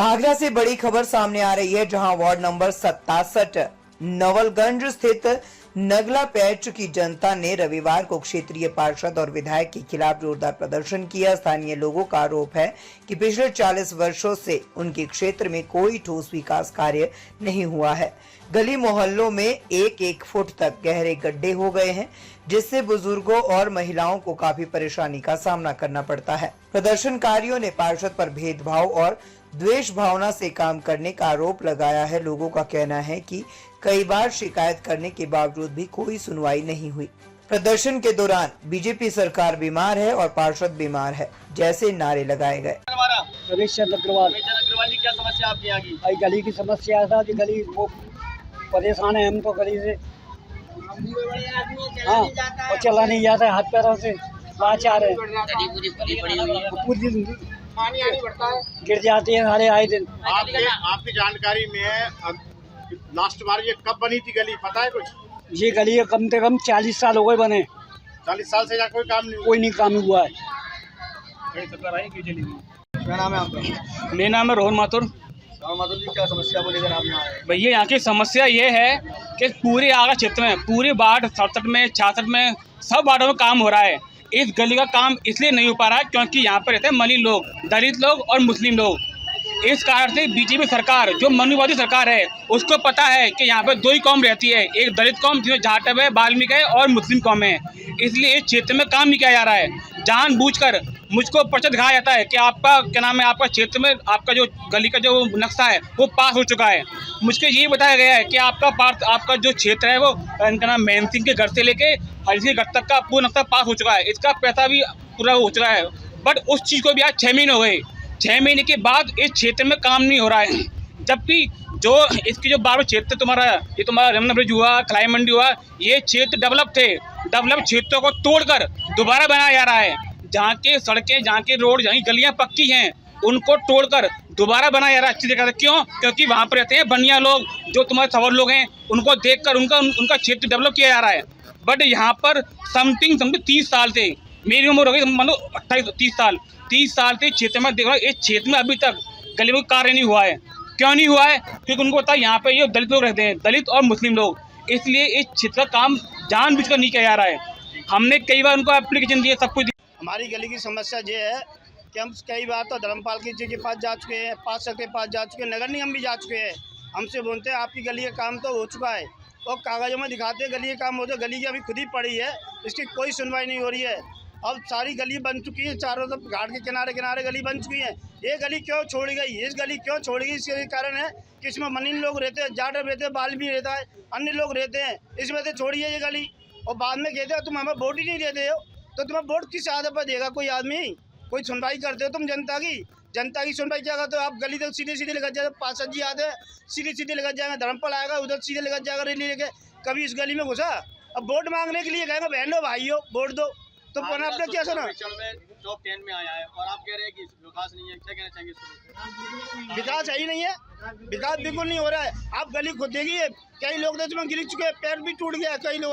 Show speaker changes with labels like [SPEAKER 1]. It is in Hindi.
[SPEAKER 1] आगरा से बड़ी खबर सामने आ रही है, जहां वार्ड नंबर 67 नवलगंज स्थित नगला पैच की जनता ने रविवार को क्षेत्रीय पार्षद और विधायक के खिलाफ जोरदार प्रदर्शन किया। स्थानीय लोगों का आरोप है कि पिछले 40 वर्षों से उनके क्षेत्र में कोई ठोस विकास कार्य नहीं हुआ है। गली मोहल्लों में एक फुट तक गहरे गड्ढे हो गए हैं, जिससे बुजुर्गों और महिलाओं को काफी परेशानी का सामना करना पड़ता है। प्रदर्शनकारियों ने पार्षद पर भेदभाव और द्वेष भावना से काम करने का आरोप लगाया है। लोगों का कहना है कि कई बार शिकायत करने के बावजूद भी कोई सुनवाई नहीं हुई। प्रदर्शन के दौरान बीजेपी सरकार बीमार है और पार्षद बीमार है जैसे नारे लगाए गए।
[SPEAKER 2] रमेश चंद्र अग्रवाल
[SPEAKER 3] की क्या समस्या आपकी यहाँ की?
[SPEAKER 2] भाई गली की समस्या था कि गली वो परेशान है हम तो गली से। हाँ, और चला नहीं जाता है, हाथ पैरों से लाचार है, पूरी दिन
[SPEAKER 3] पानी बढ़ता है,
[SPEAKER 2] गिर जाती है सारे आए दिन।
[SPEAKER 3] आपकी जानकारी में अब लास्ट बार ये कब बनी थी गली, पता है कुछ?
[SPEAKER 2] ये गली कम से कम 40 साल हो गए बने।
[SPEAKER 3] 40 साल से यहाँ कोई काम नहीं
[SPEAKER 2] कोई नहीं काम हुआ है।
[SPEAKER 3] क्या नाम है आपका?
[SPEAKER 4] मेरा नाम है रोहन माथुर।
[SPEAKER 3] माधुर जी, क्या समस्या बोले अगर आप यहाँ आए?
[SPEAKER 4] भैया यहाँ की समस्या ये है कि पूरे आगरा क्षेत्र में, पूरे वार्ड 67 में, 66 में, सब वार्डों में काम हो रहा है। इस गली का काम इसलिए नहीं हो पा रहा है क्योंकि यहाँ पर रहते हैं मनी लोग, दलित लोग और मुस्लिम लोग। इस कारण से बीजेपी सरकार, जो मनुवादी सरकार है, उसको पता है कि यहाँ पर दो ही कौम रहती है, एक दलित कौम जिसमें जाटव है, वाल्मीकि है, और मुस्लिम कौम है। इसलिए इस क्षेत्र में काम नहीं किया जा रहा है। जानबूझकर मुझको पर्चा दिखाया जाता है कि आपका क्या नाम है, आपका क्षेत्र में आपका जो गली का जो नक्शा है वो पास हो चुका है। मुझको ये बताया गया है कि आपका जो क्षेत्र है वो इनका नाम मैन सिंह के घर से लेके हरी सिंह के घर तक का पूरा नक्शा पास हो चुका है, इसका पैसा भी पूरा हो चुका है। बट उस चीज़ को भी आज 6 महीने हो गए। 6 महीने के बाद इस क्षेत्र में काम नहीं हो रहा है, जबकि जो इसकी जो 12 क्षेत्र तुम्हारा रमना ब्रिज हुआ, खलाई मंडी हुआ, ये क्षेत्र डेवलप थे। डेवलप क्षेत्रों को तोड़कर दोबारा बनाया जा रहा है। जहाँ के सड़कें, जहाँ के रोड, जहाँ की गलियाँ पक्की हैं, उनको तोड़कर दोबारा बनाया जा रहा है अच्छी जगह से। क्यों? क्योंकि वहाँ पर रहते हैं बनिया लोग, जो तुम्हारे सवर लोग हैं, उनको देखकर उनका क्षेत्र डेवलप किया जा रहा है। बट यहाँ पर समथिंग 30 साल से, मेरी उम्र हो गई मानो 30 साल से क्षेत्र में देख रहा हूँ, इस क्षेत्र में अभी तक गली में कार्य नहीं हुआ है। क्यों नहीं हुआ है? क्योंकि उनको पता है यहाँ पे ये दलित लोग रहते हैं, दलित और मुस्लिम लोग, इसलिए इस क्षेत्र का काम जानबूझकर नहीं किया जा रहा है। हमने कई बार उनको एप्लीकेशन दिए, सब कुछ।
[SPEAKER 3] हमारी गली की समस्या ये है कि हम कई बार तो धर्मपाल जी के पास जा चुके हैं, पार्षद के पास जा चुके हैं, नगर निगम भी जा चुके हैं। हमसे बोलते हैं आपकी गली का काम तो हो चुका है, और कागजों में दिखाते हैं गली का काम हो तो गली की अभी खुद ही पड़ी है, इसकी कोई सुनवाई नहीं हो रही है। अब सारी गली बन चुकी है, चारों तरफ घाट के किनारे किनारे गली बन चुकी है। ये गली क्यों छोड़ी गई? इस गली क्यों छोड़ी गई? इसके कारण है कि इसमें मनीन लोग रहते हैं, जाटव रहते हैं, बाल्मी रहता है, अन्य लोग रहते हैं, इस वजह से छोड़ी है ये गली। और बाद में कहते हो तुम हमें वोट ही नहीं देते हो, तो तुम्हें वोट किस आधार पर देगा कोई आदमी? कोई सुनवाई करते हो तुम जनता की सुनवाई क्या करते हो? आप गली तक सीधे सीधे लेकर जाए, पार्षद जी आते हैं सीधे सीधे लेकर जाएंगे, धर्मपाल आएगा उधर सीधे लेकर जाएगा रैली लेके। कभी इस गली में घुसा, अब वोट मांगने के लिए कहेंगे बहनों भाइयों वोट दो, तो आपने क्या सुना?
[SPEAKER 5] टॉप 10 में आया है और आप कह रहे हैं कि विकास नहीं है, क्या कहना चाहेंगे इसको?
[SPEAKER 3] विकास है ही नहीं है, विकास बिल्कुल नहीं हो रहा है। आप गली खुद देखिए, कई लोग तो इसमें गिर चुके हैं, पैर भी टूट गया कई लोग।